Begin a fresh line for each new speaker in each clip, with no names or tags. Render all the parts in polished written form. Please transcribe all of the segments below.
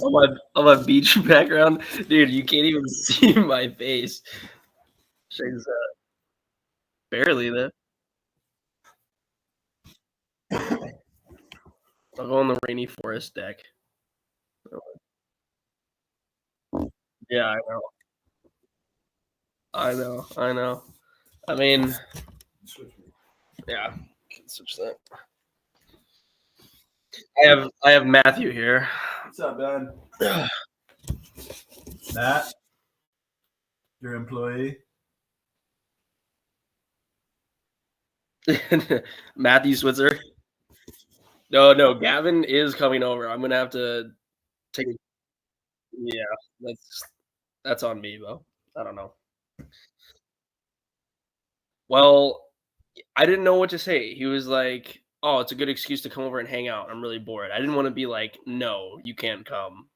on my beach background, dude. You can't even see my face. Shades barely there. I'll go on the rainy forest deck. Yeah, I know. I know. I know. I mean, yeah. Can switch that. I have Matthew here.
What's up, man? Matt, your employee.
Matthew Switzer. No, Gavin is coming over. I'm gonna have to take. Yeah, that's on me though. I don't know. Well, I didn't know what to say. He was like, "Oh, it's a good excuse to come over and hang out. I'm really bored." I didn't want to be like, "No, you can't come."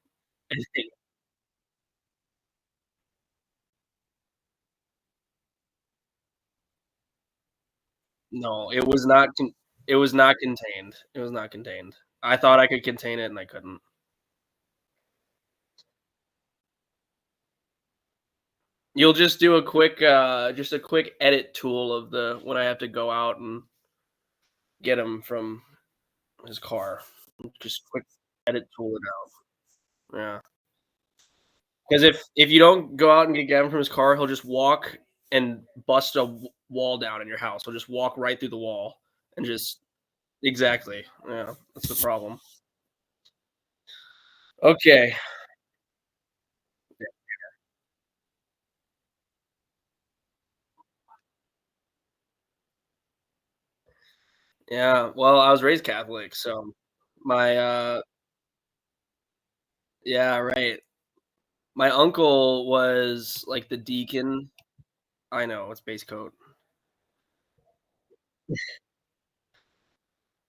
No, it was not. It was not contained. It was not contained. I thought I could contain it, and I couldn't. You'll just do just a quick edit tool of the when I have to go out and get him from his car. Just quick edit tool it out. Yeah. Because if you don't go out and get Gavin from his car, he'll just walk and bust a wall down in your house. He'll just walk right through the wall and just exactly. Yeah, that's the problem. Okay. Yeah. Well, I was raised Catholic, so my yeah, right. My uncle was like the deacon. I know it's base coat.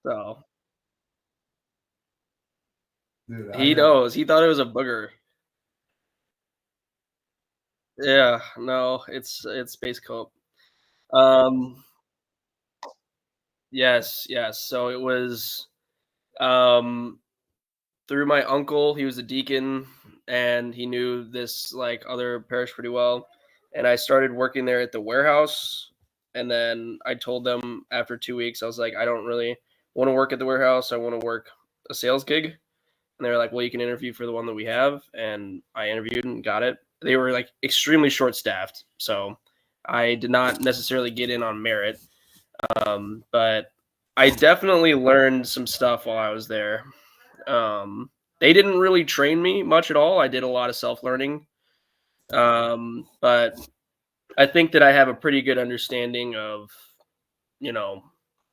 So
Dude, I
he
have.
knows. He thought it was a booger. Yeah. No, it's base coat. Um. Yes. Yes. So it was. Um. Through my uncle. He was a deacon, and he knew this like other parish pretty well. And I started working there at the warehouse. And then I told them after 2 weeks, I was like, I don't really want to work at the warehouse. I want to work a sales gig. And they were like, well, you can interview for the one that we have. And I interviewed and got it. They were like extremely short staffed. So I did not necessarily get in on merit. But I definitely learned some stuff while I was there. They didn't really train me much at all. I did a lot of self learning. But I think that I have a pretty good understanding of, you know,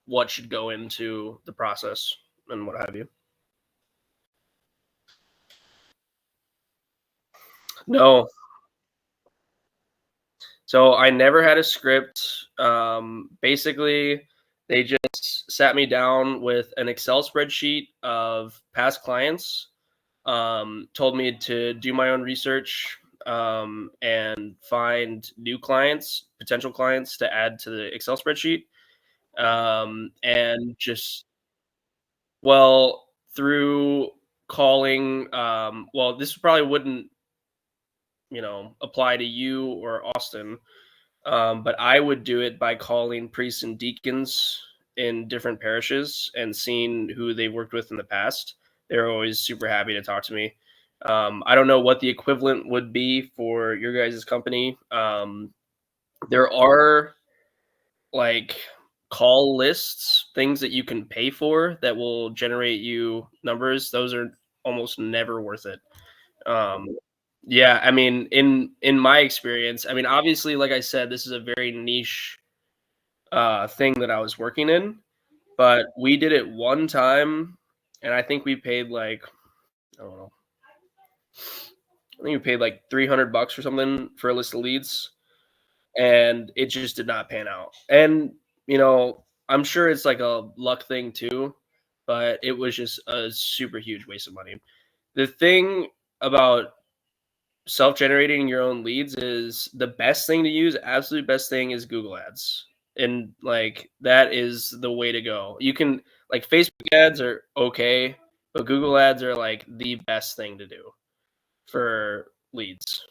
what should go into the process and what have you. No, so I never had a script. Basically, they just sat me down with an Excel spreadsheet of past clients, told me to do my own research and find new clients, potential clients to add to the Excel spreadsheet. And just, well, through calling, well, this probably wouldn't, apply to you or Austin. But I would do it by calling priests and deacons in different parishes and seeing who they worked with in the past. They're always super happy to talk to me. I don't know what the equivalent would be for your guys' company. There are like call lists, things that you can pay for that will generate you numbers. Those are almost never worth it. Um, yeah, I mean, in my experience, I mean, obviously, like I said, this is a very niche thing that I was working in, but we did it one time, and I think we paid like I don't know, I think we paid like $300 or something for a list of leads, and it just did not pan out. And I'm sure it's like a luck thing too, but it was just a super huge waste of money. The thing about self-generating your own leads is the best thing to use. Absolute best thing is Google Ads, and like that is the way to go. You can like Facebook ads are okay, but Google ads are like the best thing to do for leads.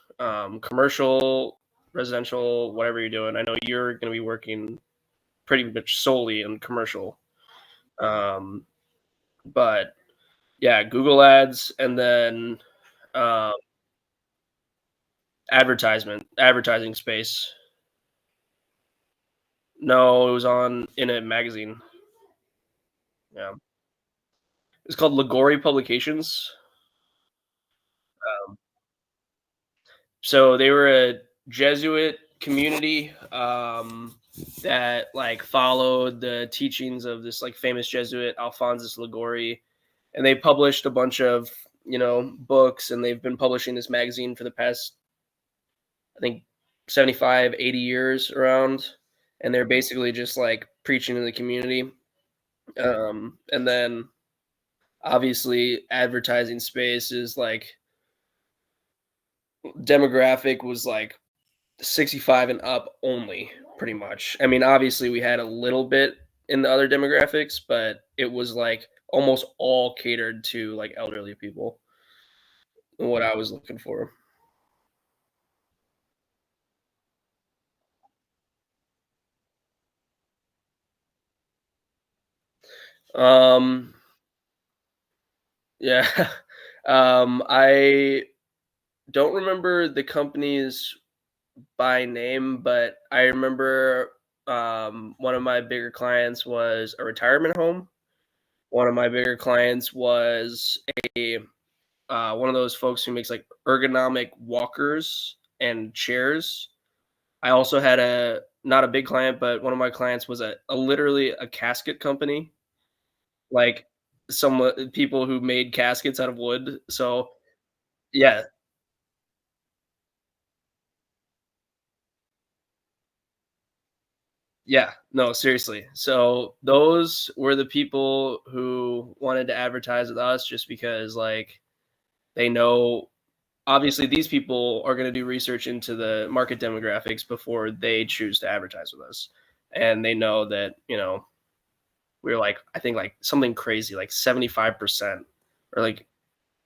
Commercial, residential, whatever you're doing. I know you're going to be working pretty much solely in commercial. Um, but yeah, Google ads and then um, advertising space. No, it was on in a magazine. Yeah, it's called Liguori Publications. Um, so they were a Jesuit community that like followed the teachings of this like famous Jesuit Alphonsus Liguori, and they published a bunch of books, and they've been publishing this magazine for the past I think 75, 80 years around, and they're basically just like preaching to the community. And then obviously advertising space is like demographic was like 65 and up only, pretty much. I mean, obviously we had a little bit in the other demographics, but it was like almost all catered to like elderly people. What I was looking for. Um, yeah. I don't remember the companies by name, but I remember one of my bigger clients was a retirement home. One of my bigger clients was a one of those folks who makes like ergonomic walkers and chairs. I also had a not a big client, but one of my clients was a literally a casket company, like some people who made caskets out of wood. So yeah, yeah, no, seriously. So those were the people who wanted to advertise with us just because like they know obviously these people are going to do research into the market demographics before they choose to advertise with us. And they know that, we're like I think like something crazy like 75% or like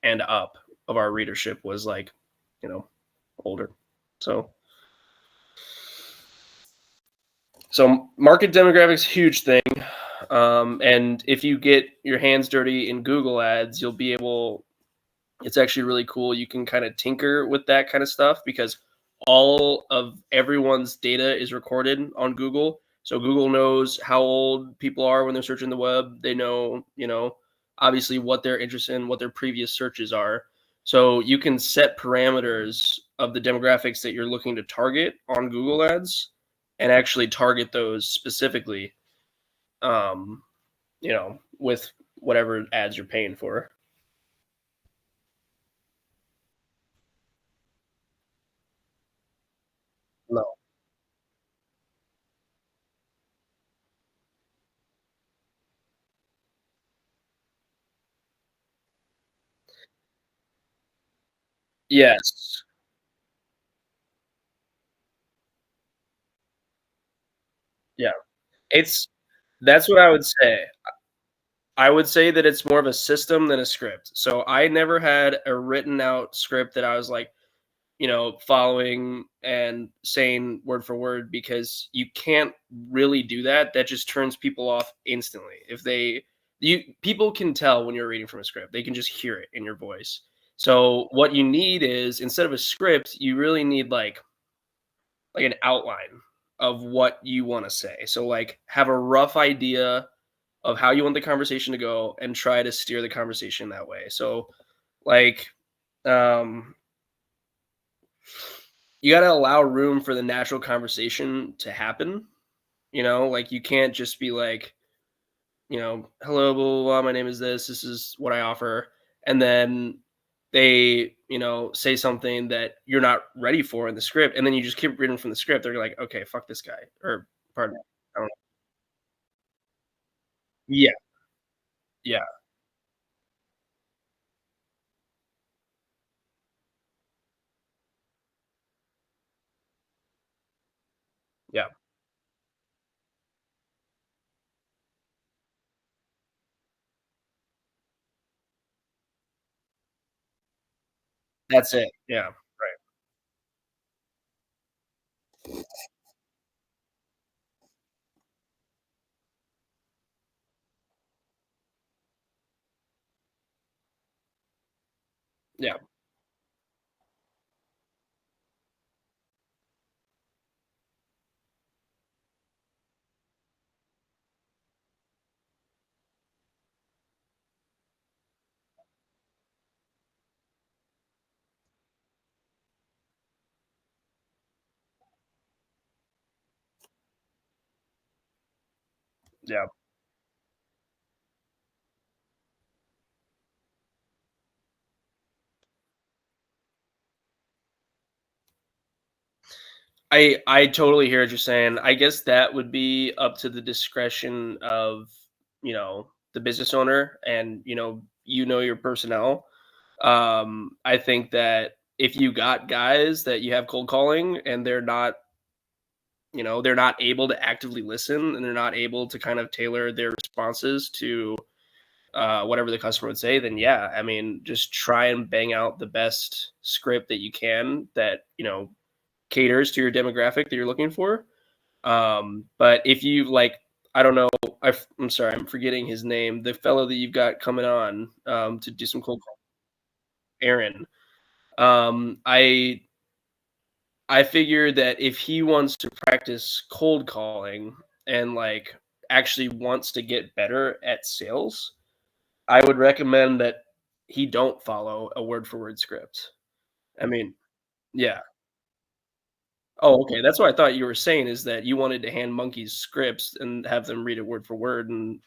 and up of our readership was like, you know, older. So so market demographics huge thing. And if you get your hands dirty in Google ads, you'll be able it's actually really cool. You can kind of tinker with that kind of stuff because all of everyone's data is recorded on Google. So Google knows how old people are when they're searching the web. They know, obviously what they're interested in, what their previous searches are. So you can set parameters of the demographics that you're looking to target on Google Ads and actually target those specifically, with whatever ads you're paying for. No. Yes. Yeah. It's That's what I would say. I would say that it's more of a system than a script. So I never had a written out script that I was like, following and saying word for word because you can't really do that. That just turns people off instantly. If they you people can tell when you're reading from a script. They can just hear it in your voice. So what you need is instead of a script, you really need like an outline of what you want to say. So like have a rough idea of how you want the conversation to go and try to steer the conversation that way. So like um you got to allow room for the natural conversation to happen, like you can't just be like, hello blah, blah, blah, my name is this is what I offer, and then they, say something that you're not ready for in the script and then you just keep reading from the script. They're like, okay, fuck this guy, or pardon me. I don't know. Yeah, yeah, yeah. That's it. Yeah. Right. Yeah. Yeah. I totally hear what you're saying. I guess that would be up to the discretion of, the business owner and, your personnel. I think that if you got guys that you have cold calling and they're not able to actively listen and they're not able to kind of tailor their responses to whatever the customer would say, then yeah, I mean, just try and bang out the best script that you can that, caters to your demographic that you're looking for. But if you like, I don't know, I'm sorry, I'm forgetting his name. The fellow that you've got coming on to do some cold call, Aaron. Um, I I figure that if he wants to practice cold calling and like actually wants to get better at sales, I would recommend that he don't follow a word for word script. I mean, yeah. Oh, okay. That's what I thought you were saying is that you wanted to hand monkeys scripts and have them read it word for word and,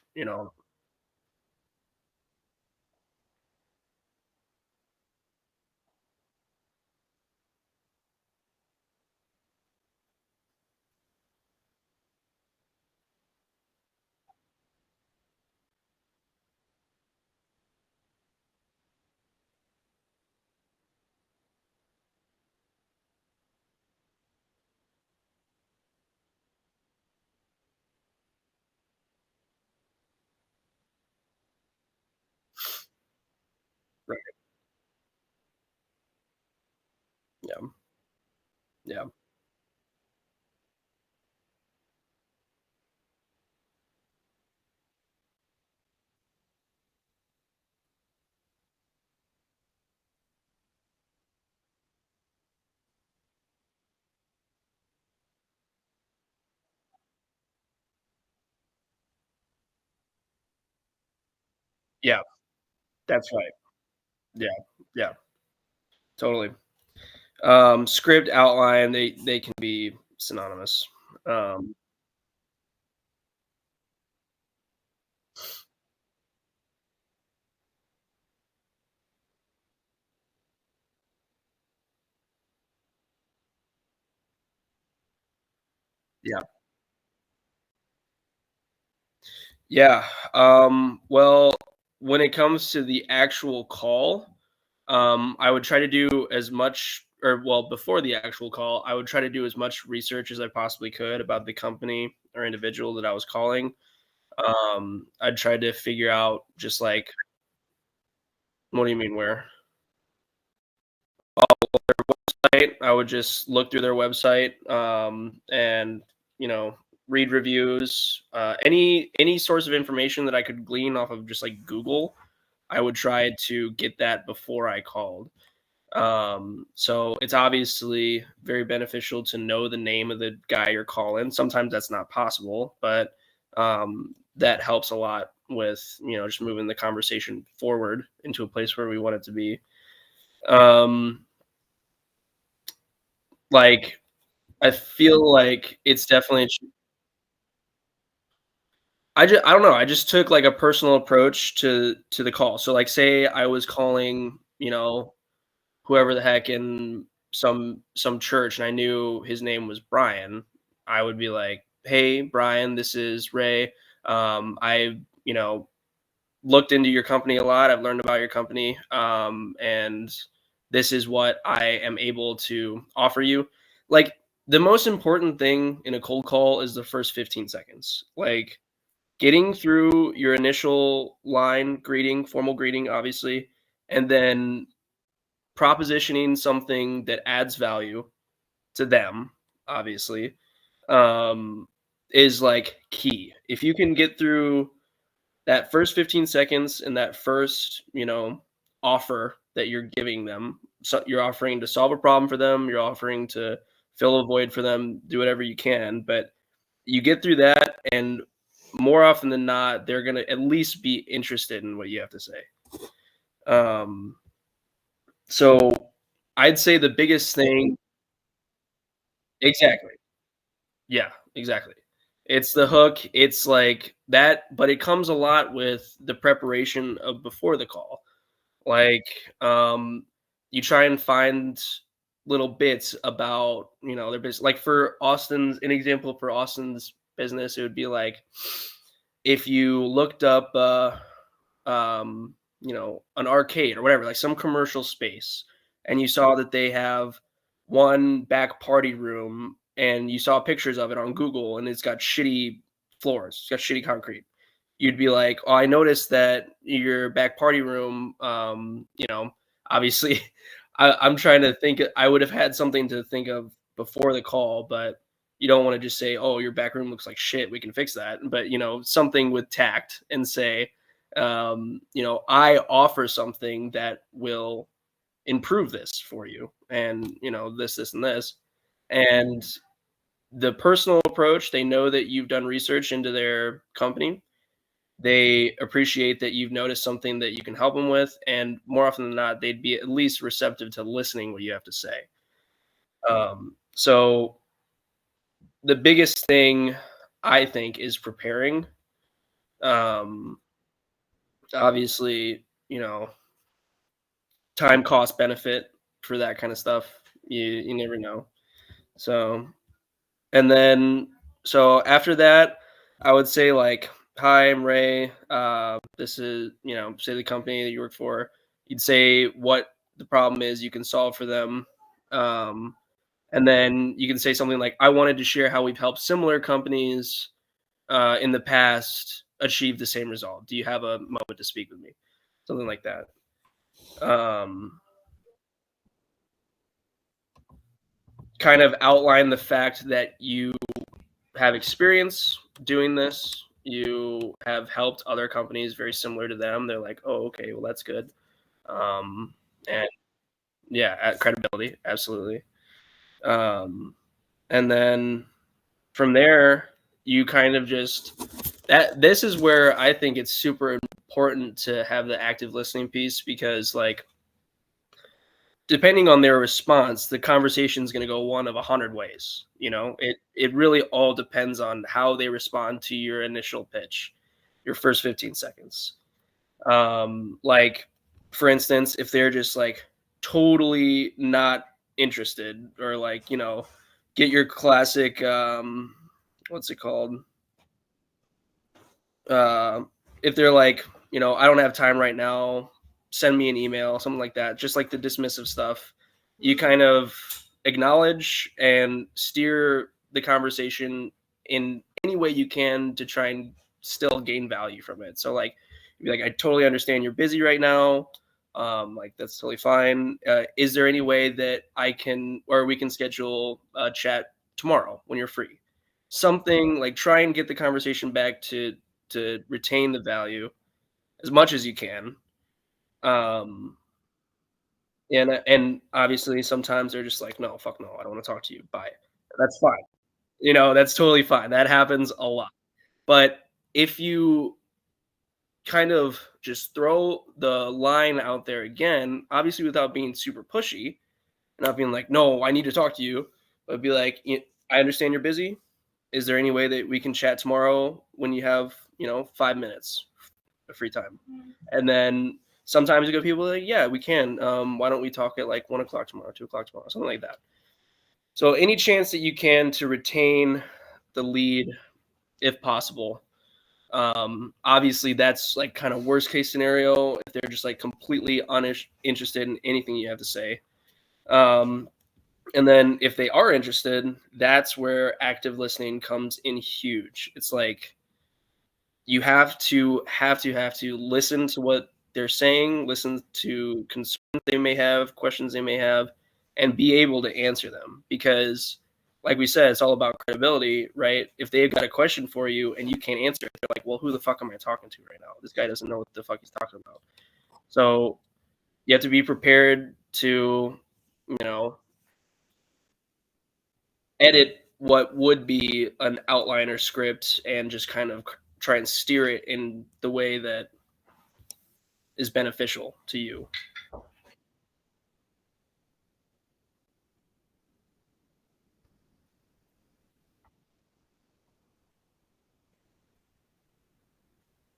right. Yeah. Yeah. Yeah. That's right. Yeah. Yeah. Totally. Script outline, they can be synonymous. Um, yeah. Yeah. Well, when it comes to the actual call, I would try to do as much or well, before the actual call, I would try to do as much research as I possibly could about the company or individual that I was calling. I'd try to figure out just like, what do you mean where? Right? I would just look through their website, and you know, read reviews, any source of information that I could glean off of just like Google. I would try to get that before I called. So it's obviously very beneficial to know the name of the guy you're calling. Sometimes that's not possible, but that helps a lot with just moving the conversation forward into a place where we want it to be. Um, like I feel like it's definitely I don't know, I just took, like, a personal approach to the call. So, like, say I was calling, whoever the heck in some church, and I knew his name was Brian, I would be like, "Hey, Brian, this is Ray. I, looked into your company a lot. I've learned about your company, and this is what I am able to offer you." Like, the most important thing in a cold call is the first 15 seconds. Like, getting through your initial line greeting, formal greeting, obviously, and then propositioning something that adds value to them, obviously, um, is like key. If you can get through that first 15 seconds and that first, offer that you're giving them, so you're offering to solve a problem for them, you're offering to fill a void for them, do whatever you can, but you get through that, and more often than not, they're gonna at least be interested in what you have to say. Um, so I'd say the biggest thing. Exactly. Yeah, exactly. It's the hook, it's like that, but it comes a lot with the preparation of before the call. Like, you try and find little bits about, their business. Like for Austin's an example for Austin's business, it would be like if you looked up an arcade or whatever, like some commercial space, and you saw that they have one back party room and you saw pictures of it on Google and it's got shitty floors, it's got shitty concrete. You'd be like, "Oh, I noticed that your back party room, obviously I'm trying to think I would have had something to think of before the call, but you don't want to just say, "Oh, your back room looks like shit. We can fix that." But, something with tact and say, I offer something that will improve this for you and, this, and this. And the personal approach, they know that you've done research into their company. They appreciate that you've noticed something that you can help them with. And more often than not, they'd be at least receptive to listening what you have to say. So the biggest thing I think is preparing. Um, obviously, time cost benefit for that kind of stuff. You never know. So and then so after that, I would say like, "Hi, I'm Ray. This is, say the company that you work for." You'd say what the problem is you can solve for them. Um, and then you can say something like, "I wanted to share how we've helped similar companies in the past achieve the same result. Do you have a moment to speak with me?" Something like that. Um, kind of outline the fact that you have experience doing this. You have helped other companies very similar to them. They're like, "Oh, okay, well, that's good." Um, and yeah, credibility, absolutely. Um, and then from there, you kind of just that. This is where I think it's super important to have the active listening piece because, like, depending on their response, the conversation is going to go one of 100 ways. It really all depends on how they respond to your initial pitch, your first 15 seconds. Like, for instance, if they're just like totally not interested, or like, get your classic, what's it called? Uh, if they're like, "I don't have time right now, send me an email," something like that, just like the dismissive stuff, you kind of acknowledge and steer the conversation in any way you can to try and still gain value from it. So, like, you'd be like, "I totally understand you're busy right now. Like, that's totally fine. Is there any way that I can, or we can schedule a chat tomorrow when you're free?" Something like, try and get the conversation back to retain the value as much as you can. Um, and obviously sometimes they're just like, "No, fuck no, I don't want to talk to you. Bye." That's fine. That's totally fine. That happens a lot. But if you kind of just throw the line out there again, obviously without being super pushy, not being like, "No, I need to talk to you," but be like, "I understand you're busy. Is there any way that we can chat tomorrow when you have, 5 minutes of free time?" And then sometimes you go people like, "Yeah, we can. Why don't we talk at like 1 o'clock tomorrow, 2 o'clock tomorrow, something like that." So any chance that you can to retain the lead, if possible. Obviously, that's like kind of worst case scenario if they're just like completely uninterested in anything you have to say. Um, and then if they are interested, that's where active listening comes in huge. It's like you have to listen to what they're saying, listen to concerns they may have, questions they may have, and be able to answer them. Because, like we said, it's all about credibility, right? If they've got a question for you and you can't answer it, they're like, well, who the fuck am I talking to right now? This guy doesn't know what the fuck he's talking about. So you have to be prepared to, edit what would be an outline or script and just kind of try and steer it in the way that is beneficial to you.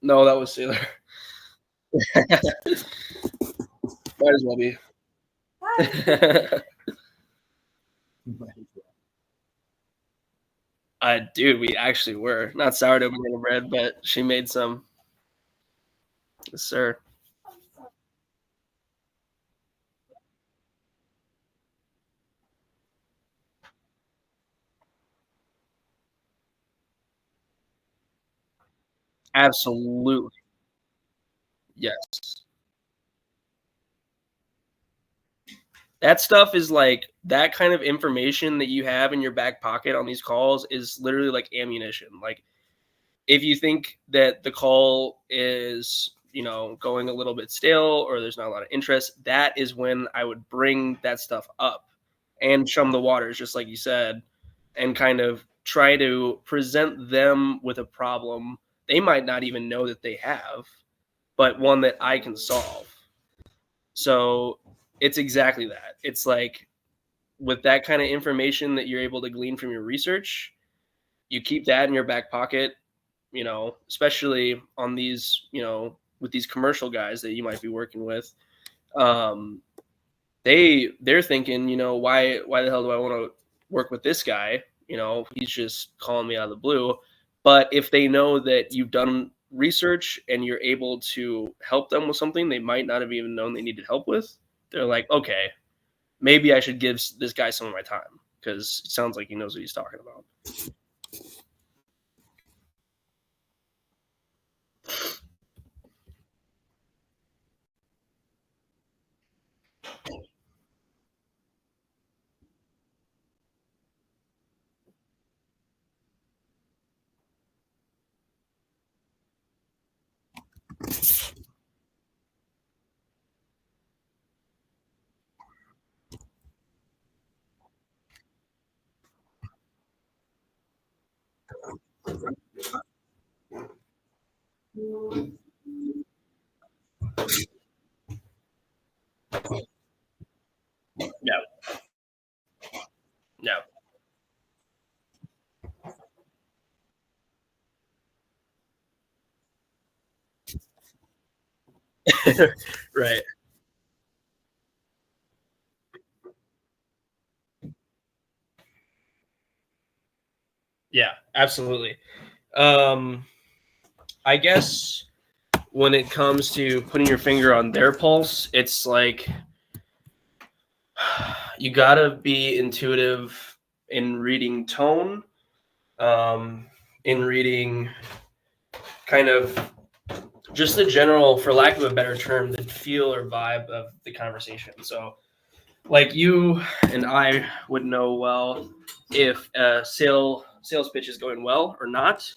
No, that was Sailor. Might as well be. Dude, we actually were. Not sourdough banana bread, but she made some. Yes, sir. Absolutely. Yes. That stuff is like that kind of information that you have in your back pocket on these calls is literally like ammunition. Like if you think that the call is, going a little bit stale or there's not a lot of interest, that is when I would bring that stuff up and chum the waters, just like you said, and kind of try to present them with a problem they might not even know that they have, but one that I can solve. So it's exactly that. It's like with that kind of information that you're able to glean from your research, you keep that in your back pocket, especially on these, with these commercial guys that you might be working with. They're thinking, why the hell do I want to work with this guy? He's just calling me out of the blue. But if they know that you've done research and you're able to help them with something they might not have even known they needed help with, they're like, okay, maybe I should give this guy some of my time because it sounds like he knows what he's talking about. Yeah. Yeah. Right. Yeah, absolutely. I guess when it comes to putting your finger on their pulse, it's like you gotta be intuitive in reading tone, in reading kind of just the general, for lack of a better term, the feel or vibe of the conversation. So, like you and I would know well if a sales pitch is going well or not.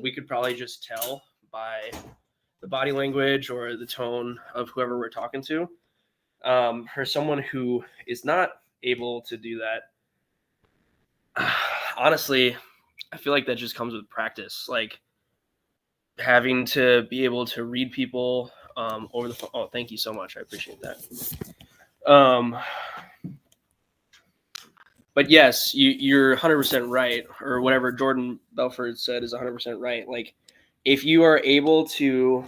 We could probably just tell by the body language or the tone of whoever we're talking to. For someone who is not able to do that, honestly, I feel like that just comes with practice. Like having to be able to read people over the phone. Oh, thank you so much. I appreciate that. But yes, you're 100% right, or whatever Jordan Belfort said is 100% right. Like, if you are able to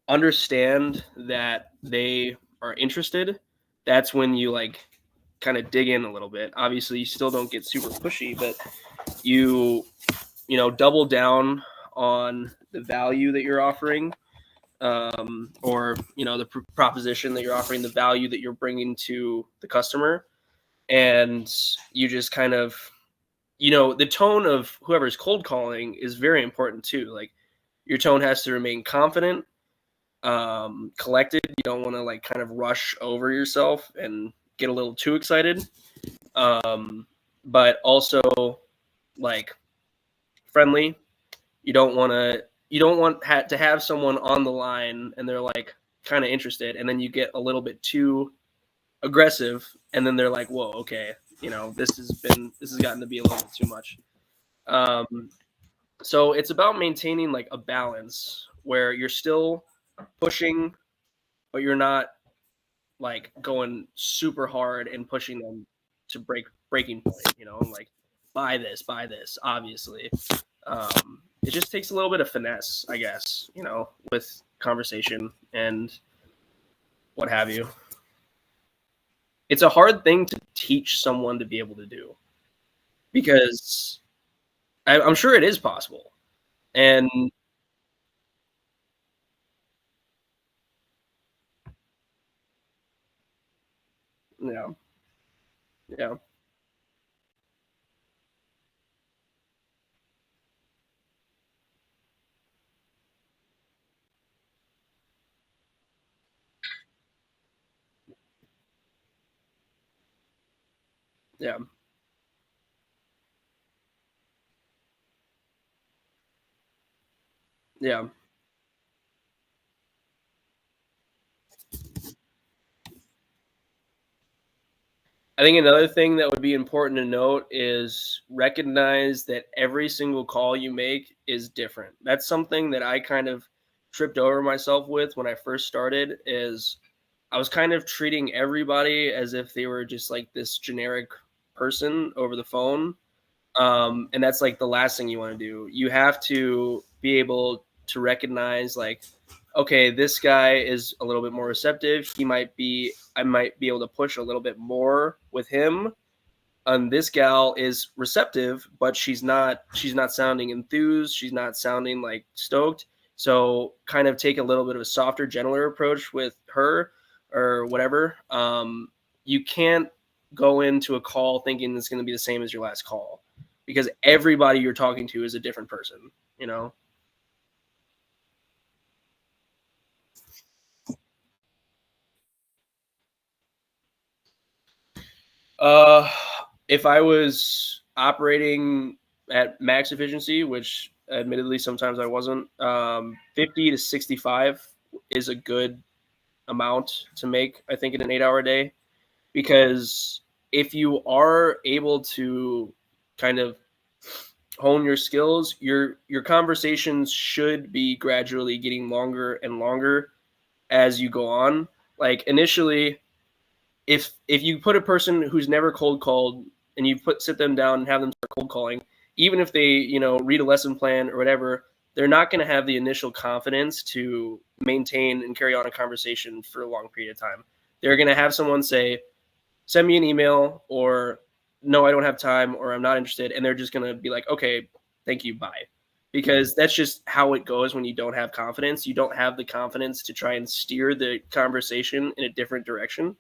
understand that they are interested, that's when you like kind of dig in a little bit. Obviously, you still don't get super pushy, but you double down on the value that you're offering, or the proposition that you're offering, the value that you're bringing to the customer, and you just kind of the tone of whoever's cold calling is very important too. Like your tone has to remain confident, collected. You don't want to like kind of rush over yourself and get a little too excited. But also like friendly. You don't want to have someone on the line and they're like kind of interested, and then you get a little bit too aggressive, and then they're like, "Whoa, okay, this has gotten to be a little bit too much." Um, so it's about maintaining like a balance where you're still pushing, but you're not like going super hard and pushing them to breaking point. Like buy this, obviously. It just takes a little bit of finesse, I guess, with conversation and what have you. It's a hard thing to teach someone to be able to do because I'm sure it is possible. And yeah, yeah, yeah, yeah. I think another thing that would be important to note is recognize that every single call you make is different. That's something that I kind of tripped over myself with when I first started is I was kind of treating everybody as if they were just like this generic person over the phone. And that's like the last thing you want to do. You have to be able to recognize like, okay, this guy is a little bit more receptive. I might be able to push a little bit more with him. And this gal is receptive, but she's not sounding enthused. She's not sounding like stoked. So kind of take a little bit of a softer, gentler approach with her or whatever. You can't go into a call thinking it's going to be the same as your last call because everybody you're talking to is a different person, you know? Uh, if I was operating at max efficiency, which admittedly sometimes I wasn't, 50 to 65 is a good amount to make, I think, in an 8 hour day. Because if you are able to kind of hone your skills, your conversations should be gradually getting longer and longer as you go on. Like initially, if you put a person who's never cold called and you sit them down and have them start cold calling, even if they read a lesson plan or whatever, they're not going to have the initial confidence to maintain and carry on a conversation for a long period of time. They're going to have someone say, "Send me an email," or "No, I don't have time," or "I'm not interested," and they're just going to be like, "Okay, thank you, bye." Because that's just how it goes when you don't have confidence. You don't have the confidence to try and steer the conversation in a different direction,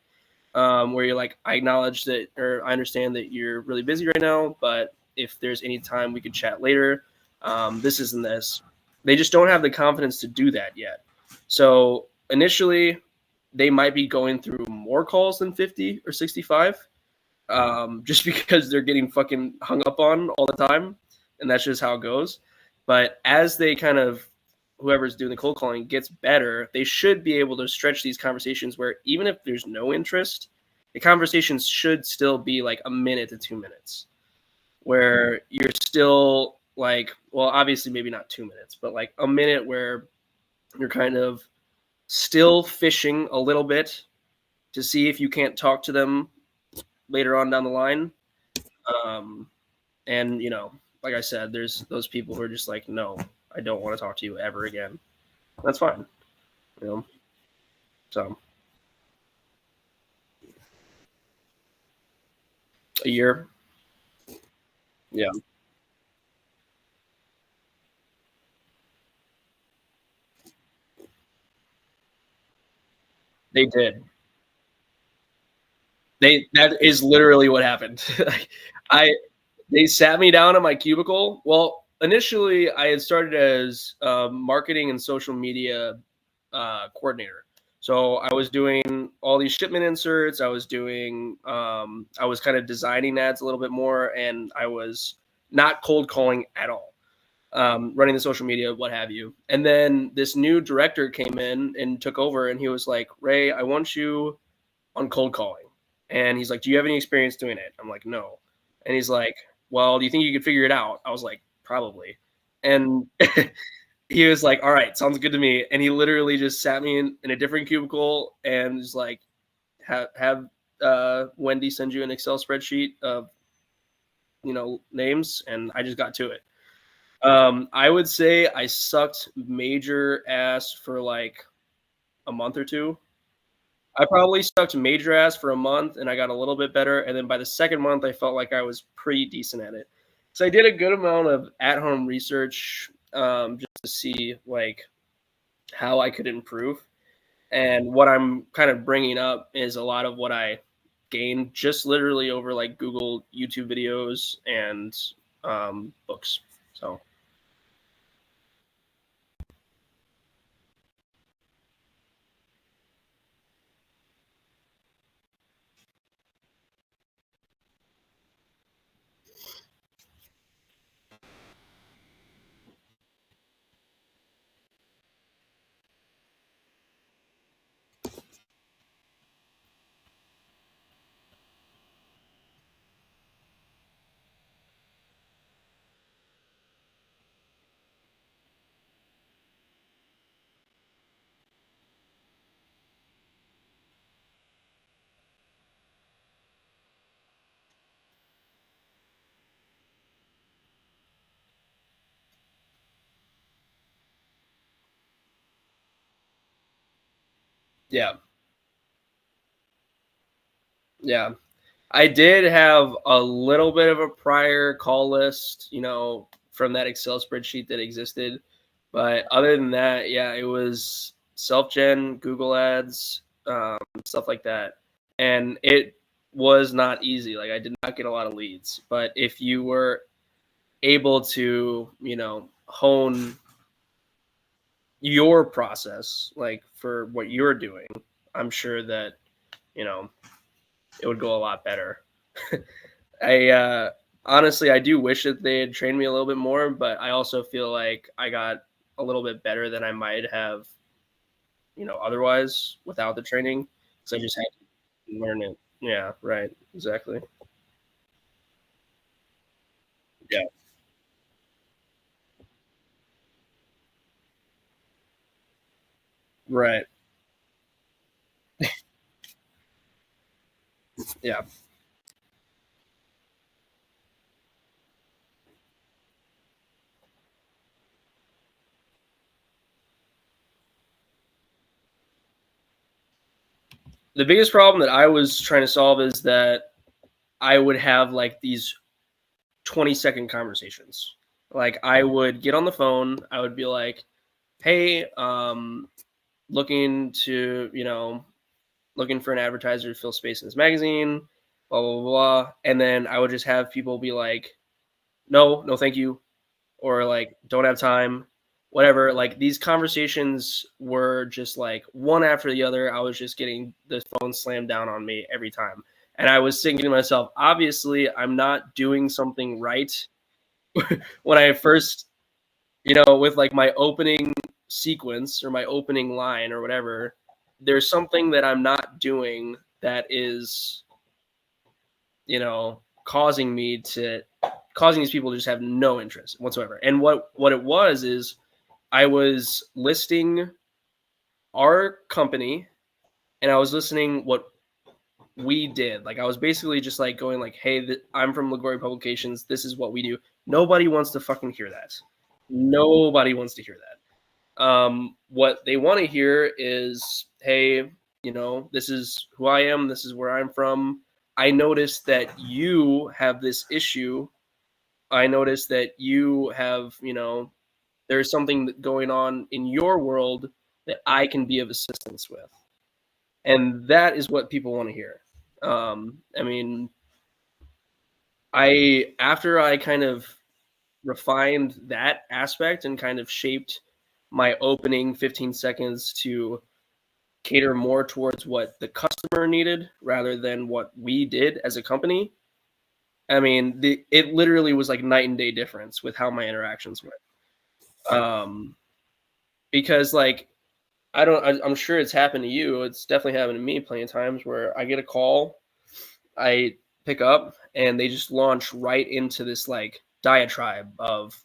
where you're like, "I acknowledge that, or I understand that you're really busy right now, but if there's any time we could chat later, this isn't this." They just don't have the confidence to do that yet. So initially, they might be going through more calls than 50 or 65, just because they're getting fucking hung up on all the time. And that's just how it goes. But as they kind of, whoever's doing the cold calling gets better, they should be able to stretch these conversations where even if there's no interest, the conversations should still be like a minute to 2 minutes, where you're still like, well, obviously maybe not 2 minutes, but like a minute where you're kind of still fishing a little bit to see if you can't talk to them later on down the line. Um, and like I said, there's those people who are just like, no, I don't want to talk to you ever again. That's fine. You know, so a year. Yeah, they did. That is literally what happened. I They sat me down in my cubicle. Well, initially I had started as marketing and social media coordinator. So I was doing all these shipment inserts. I was doing, I was kind of designing ads a little bit more, and I was not cold calling at all, running the social media, what have you. And then this new director came in and took over, and he was like, Ray, I want you on cold calling. And he's like, do you have any experience doing it? I'm like, no. And he's like, well, do you think you could figure it out? I was like, probably. And he was like, all right, sounds good to me. And he literally just sat me in a different cubicle and was like, have Wendy send you an Excel spreadsheet of, names. And I just got to it. I would say I sucked major ass for like a month or two. I probably sucked major ass for a month and I got a little bit better. And then by the second month, I felt like I was pretty decent at it. So I did a good amount of at home research, just to see like how I could improve. And what I'm kind of bringing up is a lot of what I gained just literally over like Google, YouTube videos, and books. So, yeah. Yeah. I did have a little bit of a prior call list, from that Excel spreadsheet that existed. But other than that, yeah, it was self gen, Google ads, stuff like that. And it was not easy. Like, I did not get a lot of leads. But if you were able to, hone your process, like for what you're doing, I'm sure that, you know, it would go a lot better. I honestly, I do wish that they had trained me a little bit more, but I also feel like I got a little bit better than I might have, otherwise without the training, because I just had to learn it. Yeah, right, exactly. Yeah, right. Yeah. The biggest problem that I was trying to solve is that I would have like these 20-second conversations. Like I would get on the phone, I would be like, "Hey, looking to, looking for an advertiser to fill space in this magazine, blah, blah, blah, blah." And then I would just have people be like, no, no, thank you. Or like, don't have time, whatever. Like these conversations were just like one after the other. I was just getting the phone slammed down on me every time. And I was thinking to myself, obviously, I'm not doing something right when I first, with like my opening sequence or my opening line or whatever, there's something that I'm not doing that is, causing me to causing these people to just have no interest whatsoever. And what it was is I was listing our company and I was listening what we did. Like I was basically just like going like, "Hey, I'm from Lagori Publications. This is what we do." Nobody wants to fucking hear that. Nobody wants to hear that. What they want to hear is, hey, this is who I am, this is where I'm from. I noticed that you have this issue. I noticed that you have, there's something going on in your world that I can be of assistance with. And that is what people want to hear. I mean, after I kind of refined that aspect and kind of shaped my opening 15 seconds to cater more towards what the customer needed rather than what we did as a company. I mean, it literally was like night and day difference with how my interactions went. Um, because like I'm sure it's happened to you. It's definitely happened to me plenty of times where I get a call, I pick up, and they just launch right into this like diatribe of,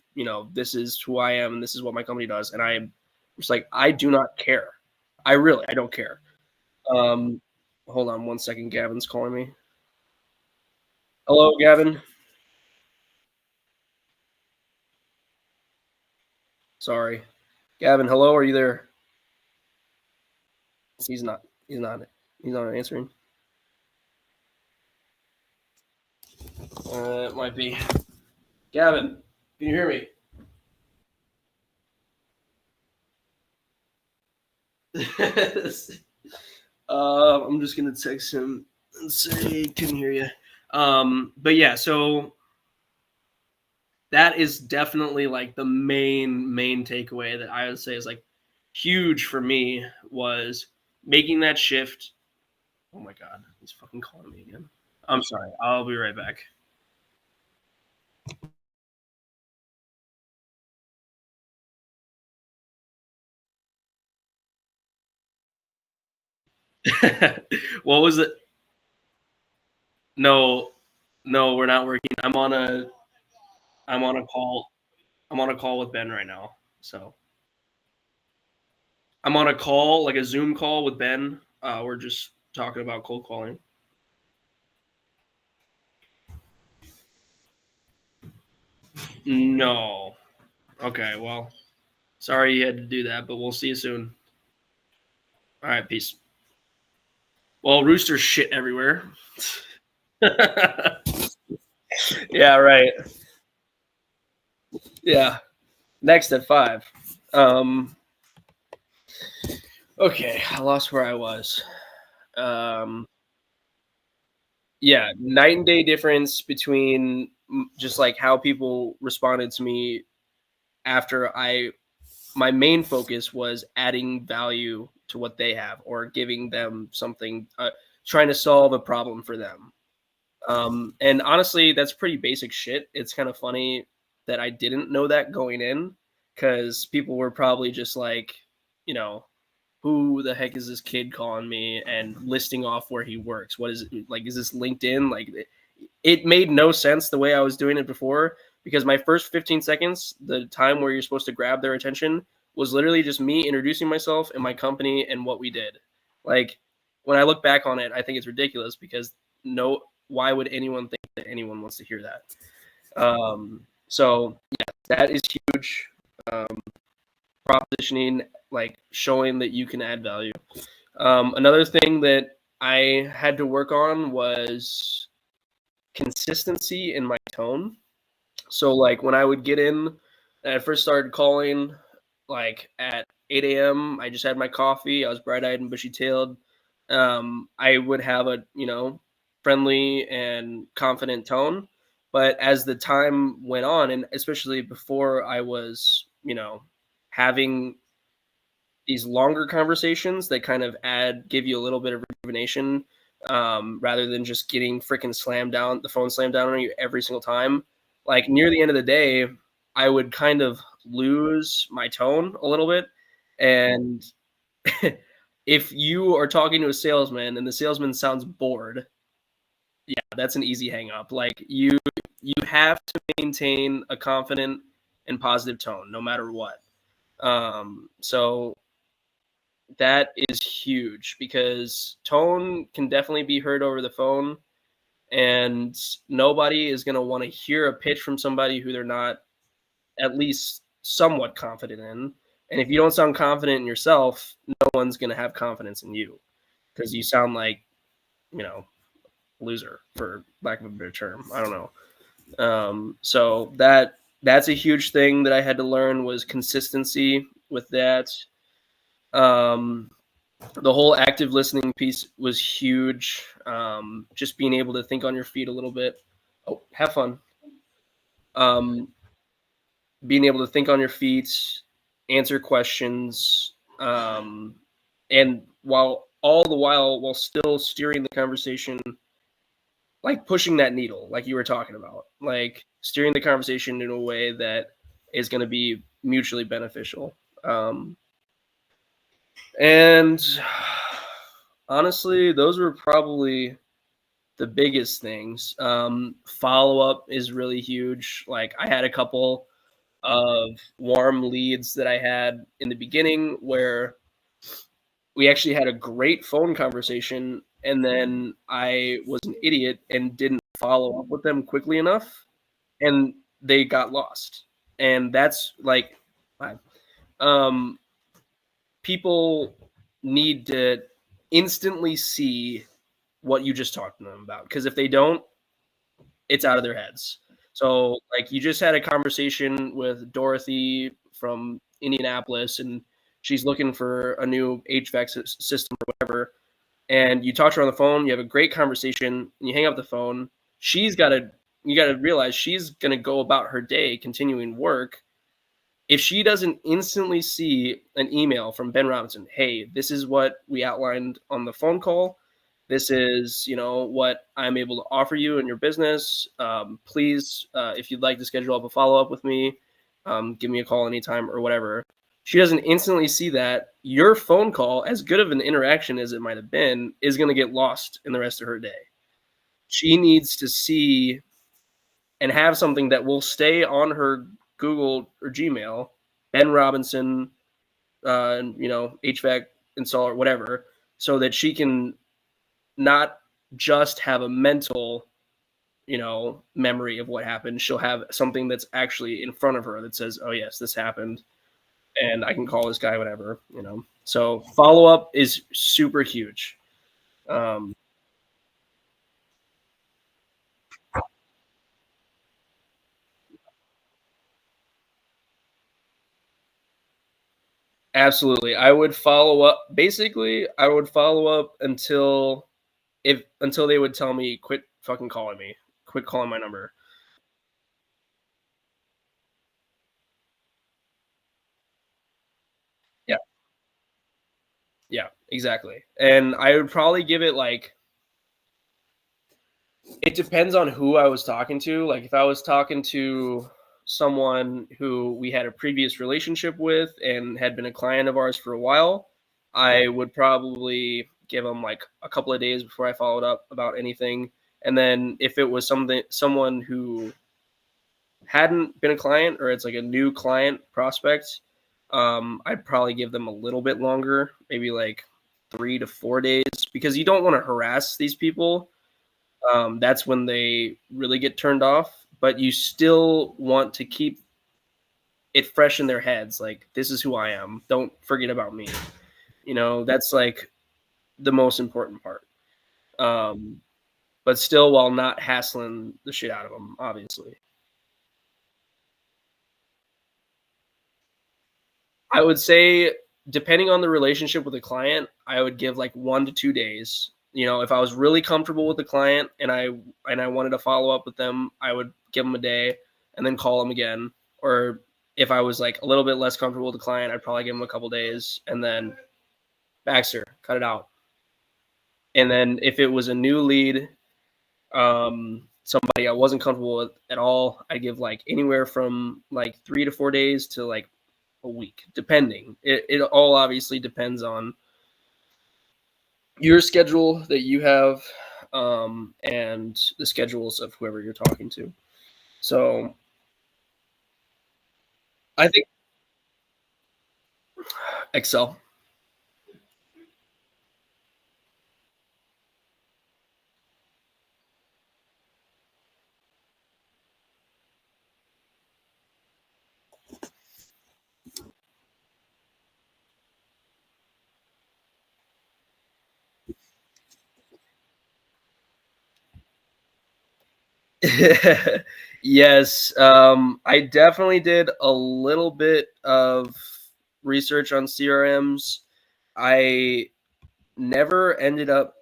this is who I am and this is what my company does, and I'm just like, I do not care. I don't care. Um, hold on one second. Gavin's calling me. Hello, Gavin. Sorry, Gavin. Hello, are you there? He's not. He's not. He's not answering. It might be Gavin. Can you hear me? I'm just gonna text him and say couldn't hear you. But yeah, so that is definitely like the main takeaway that I would say is like huge for me was making that shift. Oh my god, he's fucking calling me again. I'm sorry. I'll be right back. What was it? No, no, we're not working. I'm on a call. I'm on a call with Ben right now. So I'm on a call, like a Zoom call with Ben. We're just talking about cold calling. No. Okay, well, sorry you had to do that, but we'll see you soon. All right, peace. Well, roosters shit everywhere. Yeah, right. Yeah. Next at 5. Um okay, I lost where I was. Um yeah, night and day difference between just like how people responded to me after my main focus was adding value to what they have or giving them something, trying to solve a problem for them. And honestly, that's pretty basic shit. It's kind of funny that I didn't know that going in because people were probably just like, you know, who the heck is this kid calling me and listing off where he works? What is it like? Is this LinkedIn? Like, it made no sense the way I was doing it before because my first 15 seconds, the time where you're supposed to grab their attention, was literally just me introducing myself and my company and what we did. Like, when I look back on it, I think it's ridiculous because no, why would anyone think that anyone wants to hear that? So yeah, that is huge. Um, Propositioning, like showing that you can add value. Another thing that I had to work on was consistency in my tone. So like when I would get in and I first started calling, like at 8 a.m., I just had my coffee. I was bright eyed and bushy tailed. I would have a, friendly and confident tone. But as the time went on, and especially before I was, having these longer conversations that kind of give you a little bit of rejuvenation, rather than just getting freaking the phone slammed down on you every single time. Like near the end of the day, I would kind of lose my tone a little bit. And if you are talking to a salesman and the salesman sounds bored, yeah, that's an easy hang up. Like you have to maintain a confident and positive tone no matter what. So that is huge because tone can definitely be heard over the phone, and nobody is going to want to hear a pitch from somebody who they're not at least somewhat confident in. And if you don't sound confident in yourself, no one's going to have confidence in you because you sound like, you know, loser for lack of a better term. I don't know. So that's a huge thing that I had to learn was consistency with that. Um, the whole active listening piece was huge. Just being able to think on your feet a little bit. Oh, have fun. Um, Being able to think on your feet, answer questions, and while all the while still steering the conversation, like pushing that needle, like you were talking about, like steering the conversation in a way that is going to be mutually beneficial. Um, and honestly, those were probably the biggest things. Follow up is really huge. Like I had a couple of warm leads that I had in the beginning where we actually had a great phone conversation, and then I was an idiot and didn't follow up with them quickly enough, and they got lost. And that's like, um, people need to instantly see what you just talked to them about, because if they don't, it's out of their heads. So, like, you just had a conversation with Dorothy from Indianapolis, and she's looking for a new HVAC system or whatever. And you talk to her on the phone, you have a great conversation, and you hang up the phone. She's got to, you got to realize she's going to go about her day continuing work. If she doesn't instantly see an email from Ben Robinson, hey, this is what we outlined on the phone call. This is, what I'm able to offer you in your business. Please, if you'd like to schedule up a follow up with me, give me a call anytime or whatever. She doesn't instantly see that, your phone call, as good of an interaction as it might have been, is going to get lost in the rest of her day. She needs to see and have something that will stay on her Google or Gmail, Ben Robinson, HVAC installer, whatever, so that she can not just have a mental, memory of what happened. She'll have something that's actually in front of her that says, oh, yes, this happened, and I can call this guy, whatever. So follow up is super huge. Um, Absolutely. I would follow up. Basically, I would follow up until they would tell me, quit fucking calling me. Quit calling my number. Yeah. Yeah, exactly. And I would probably give it like, it depends on who I was talking to. Like if I was talking to someone who we had a previous relationship with and had been a client of ours for a while, I would probably give them like a couple of days before I followed up about anything. And then if it was someone who hadn't been a client, or it's like a new client prospect, I'd probably give them a little bit longer, maybe like 3 to 4 days, because you don't want to harass these people. That's when they really get turned off. But you still want to keep it fresh in their heads. Like, this is who I am. Don't forget about me. That's like the most important part. Um, but still, while not hassling the shit out of them, obviously. I would say, depending on the relationship with the client, I would give like 1 to 2 days. If I was really comfortable with the client and I wanted to follow up with them, I would give them a day and then call them again. Or if I was like a little bit less comfortable with the client, I'd probably give them a couple days and then Baxter, cut it out. And then if it was a new lead, somebody I wasn't comfortable with at all, I give like anywhere from like 3 to 4 days to like a week, depending. It all obviously depends on your schedule that you have, and the schedules of whoever you're talking to. So I think Excel. Yes, I definitely did a little bit of research on CRMs. I never ended up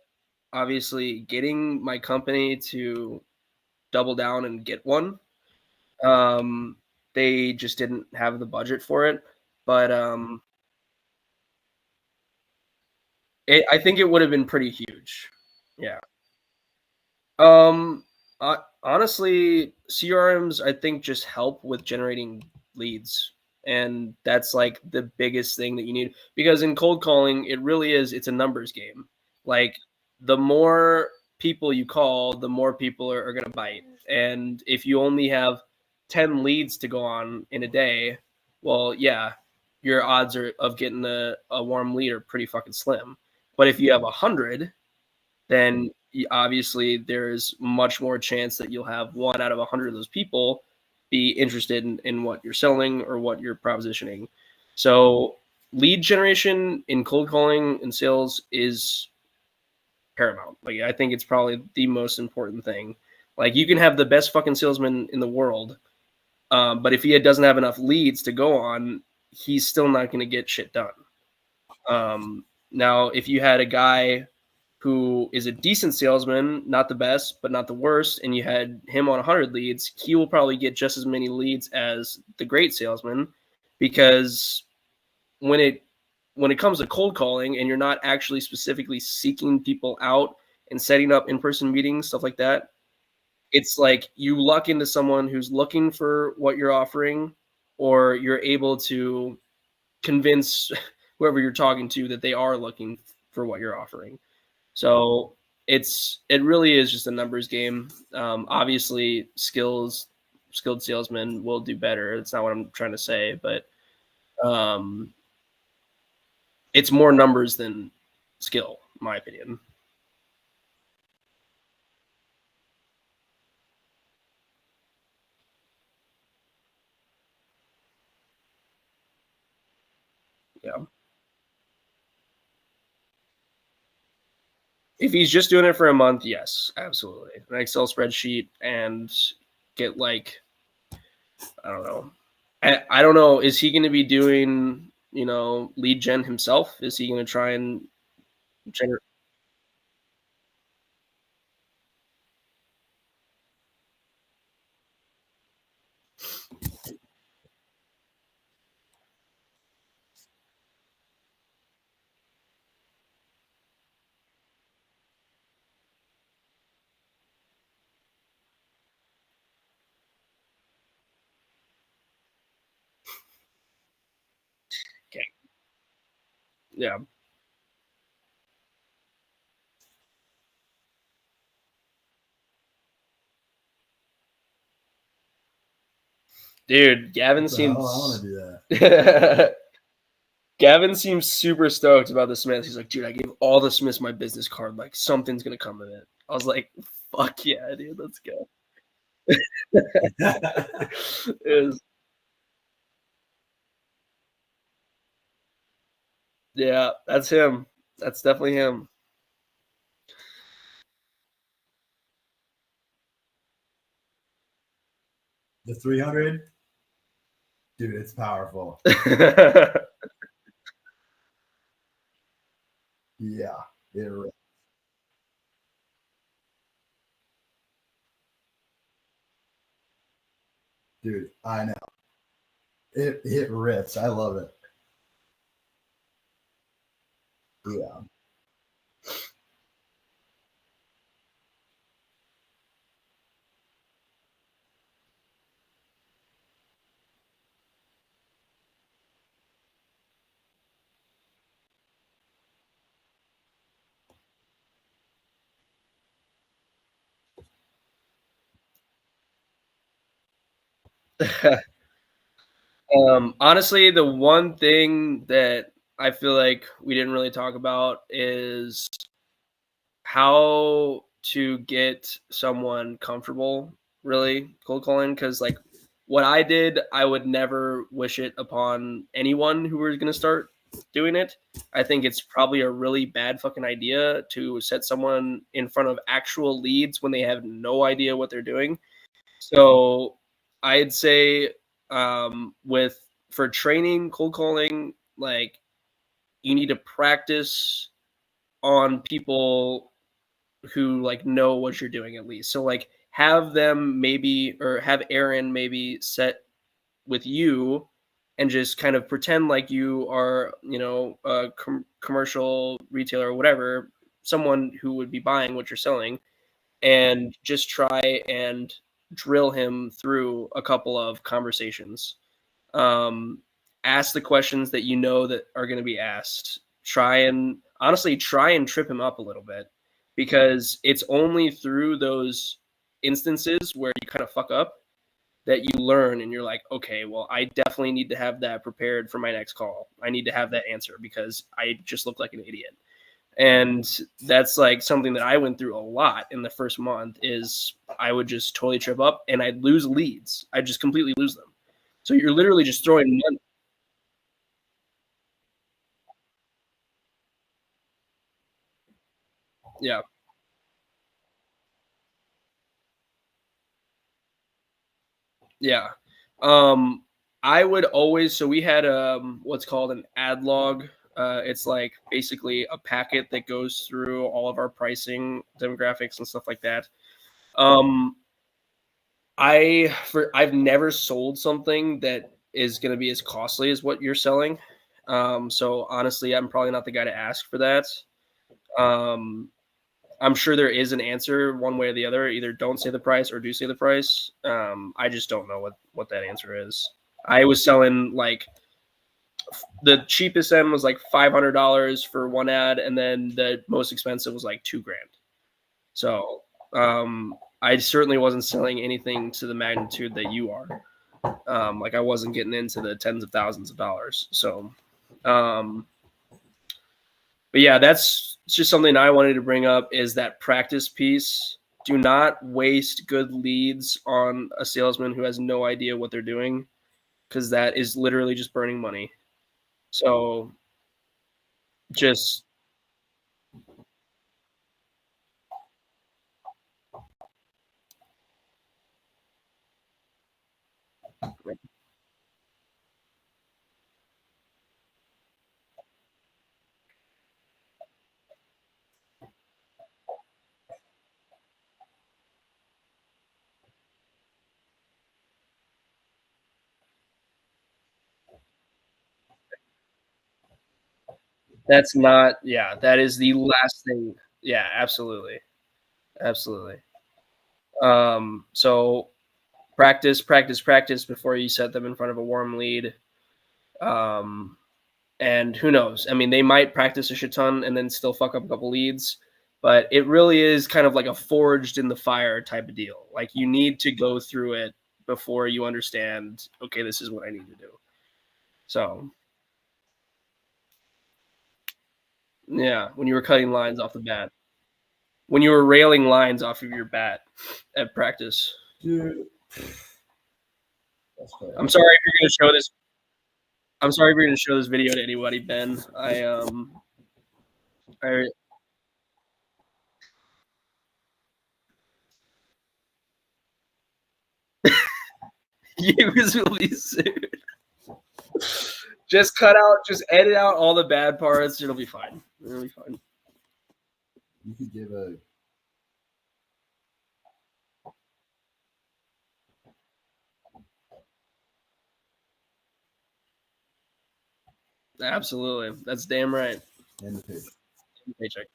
obviously getting my company to double down and get one. Um, they just didn't have the budget for it. but I think it would have been pretty huge. Yeah. Um, Honestly, CRMs I think just help with generating leads, and that's like the biggest thing that you need because in cold calling, it really is it's a numbers game. Like the more people you call, the more people are going to bite. And if you only have 10 leads to go on in a day, well, yeah, your odds of getting a warm lead are pretty fucking slim. But if you have 100, then obviously there's much more chance that you'll have one out of 100 of those people be interested in what you're selling or what you're propositioning. So lead generation in cold calling and sales is paramount. Like I think it's probably the most important thing. Like you can have the best fucking salesman in the world, but if he doesn't have enough leads to go on, he's still not going to get shit done. Now, if you had a guy who is a decent salesman, not the best, but not the worst, and you had him on 100 leads, he will probably get just as many leads as the great salesman because when it when it comes to cold calling and you're not actually specifically seeking people out and setting up in-person meetings, stuff like that, it's like you luck into someone who's looking for what you're offering, or you're able to convince whoever you're talking to that they are looking for what you're offering. So it really is just a numbers game. Obviously, skilled salesmen will do better. That's not what I'm trying to say, but um, it's more numbers than skill, in my opinion. Yeah. If he's just doing it for a month, yes, absolutely. An Excel spreadsheet and get like I don't know. I don't know. Is he going to be doing lead gen himself? Is he going to try and generate? Okay. Yeah. Dude,
What the hell? I want to do that.
Gavin seems super stoked about the Smiths. He's like, dude, I gave all the Smiths my business card. Like, something's gonna come of it. I was like, fuck yeah, dude, let's go. Is yeah, that's him. That's definitely him.
The 300, dude, it's powerful. Yeah, it, dude, I know it rips. I love it. Yeah.
Honestly, the one thing that I feel like we didn't really talk about is how to get someone comfortable really cold calling because like what I did, I would never wish it upon anyone who was going to start doing it. I think it's probably a really bad fucking idea to set someone in front of actual leads when they have no idea what they're doing. So I'd say with for training cold calling, like you need to practice on people who like know what you're doing at least. So like have them maybe or have Aaron maybe set with you and just kind of pretend like you are, a commercial retailer or whatever, someone who would be buying what you're selling, and just try and drill him through a couple of conversations. Um, Ask the questions that you know that are going to be asked. Try and trip him up a little bit, because it's only through those instances where you kind of fuck up that you learn and you're like, okay, well, I definitely need to have that prepared for my next call. I need to have that answer because I just look like an idiot. And that's like something that I went through a lot in the first month. Is I would just totally trip up and I'd lose leads. I'd just completely lose them. So you're literally just throwing money. Yeah, yeah. Um, I would always, so we had what's called an ad log. It's like basically a packet that goes through all of our pricing demographics and stuff like that. Um, I've never sold something that is going to be as costly as what you're selling. So honestly, I'm probably not the guy to ask for that. Um, I'm sure there is an answer one way or the other. Either don't say the price or do say the price. I just don't know what that answer is. I was selling like the cheapest end was like $500 for one ad, and then the most expensive was like 2 grand. So I certainly wasn't selling anything to the magnitude that you are. Like I wasn't getting into the tens of thousands of dollars. So, um, but yeah, that's just something I wanted to bring up, is that practice piece. Do not waste good leads on a salesman who has no idea what they're doing, because that is literally just burning money. So just that's not, yeah, that is the last thing. Yeah, absolutely. Absolutely. So practice, practice, practice before you set them in front of a warm lead. Um, and who knows? I mean, they might practice a shit ton and then still fuck up a couple leads, but it really is kind of like a forged in the fire type of deal. Like you need to go through it before you understand, okay, this is what I need to do. So, yeah, when you were cutting lines off the bat, when you were railing lines off of your bat at practice.
Dude, that's
I'm
fair.
sorry if you're going to show this. I'm sorry if you're going to show this video to anybody, Ben. I you will be sued. Just edit out all the bad parts. It'll be fine. It'll be fine.
You could give a
Absolutely. That's damn right.
and the pitch.
Paycheck.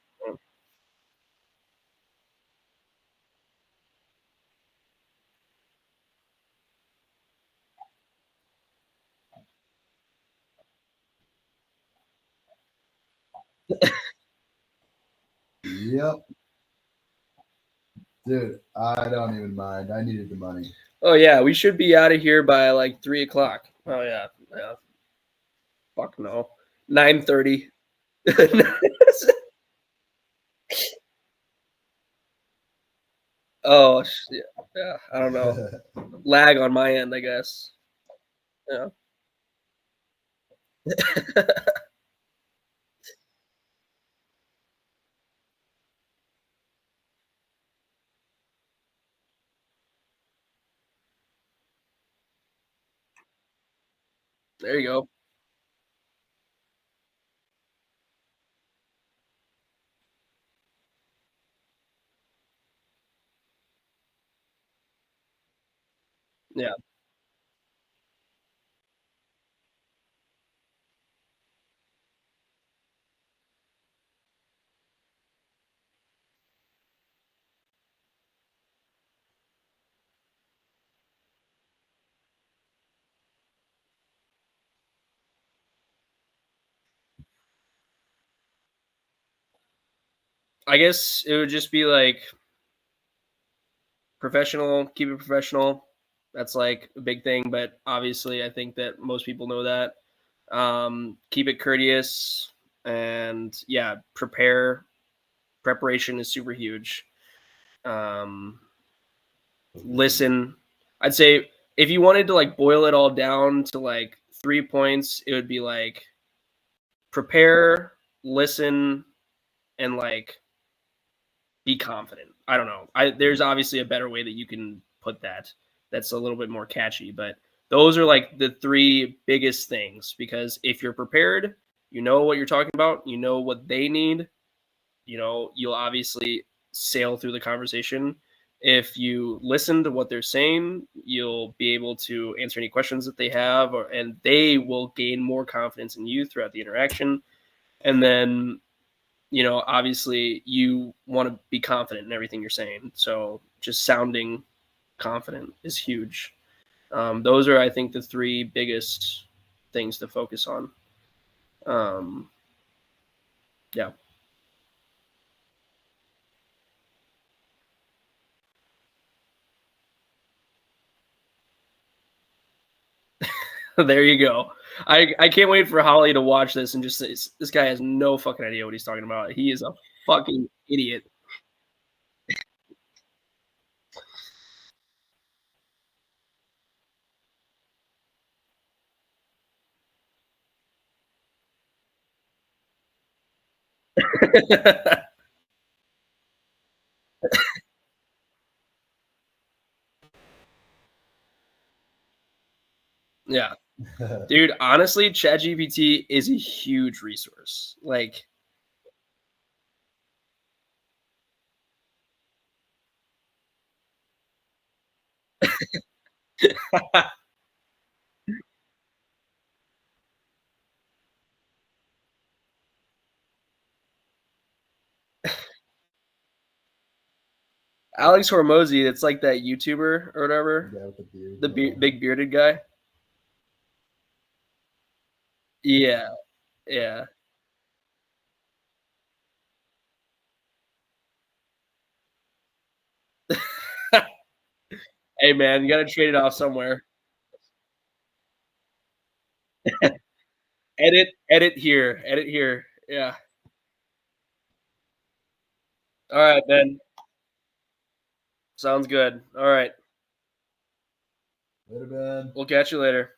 Yep. Dude, I don't even mind. I needed the money.
Oh yeah, we should be out of here by like 3 o'clock. Oh yeah. Yeah. Fuck no. 9:30. Oh shit. Yeah. I don't know. Lag on my end, I guess. Yeah. There you go. Yeah. I guess it would just be like professional, keep it professional. That's like a big thing, but obviously I think that most people know that. Keep it courteous and yeah, prepare. Preparation is super huge. Um, listen. I'd say if you wanted to like boil it all down to like 3 points, it would be like prepare, listen, and like be confident. I don't know. There's obviously a better way that you can put that. That's a little bit more catchy, but those are like the three biggest things because if you're prepared, you know what you're talking about, you know what they need, you'll obviously sail through the conversation. If you listen to what they're saying, you'll be able to answer any questions that they have, and they will gain more confidence in you throughout the interaction. And then, obviously you want to be confident in everything you're saying. So just sounding confident is huge. Those are, I think, the three biggest things to focus on. Um, yeah. There you go. I can't wait for Holly to watch this and just say, this guy has no fucking idea what he's talking about. He is a fucking idiot. Yeah. Dude, honestly, ChatGPT is a huge resource. Like, Alex Hormozy, it's like that YouTuber or whatever,
Yeah, with the beard.
the big bearded guy. Yeah, yeah. Hey, man, you gotta trade it off somewhere. Edit here, edit here. Yeah. All right, Ben. Sounds good. All right.
Later, Ben.
We'll catch you later.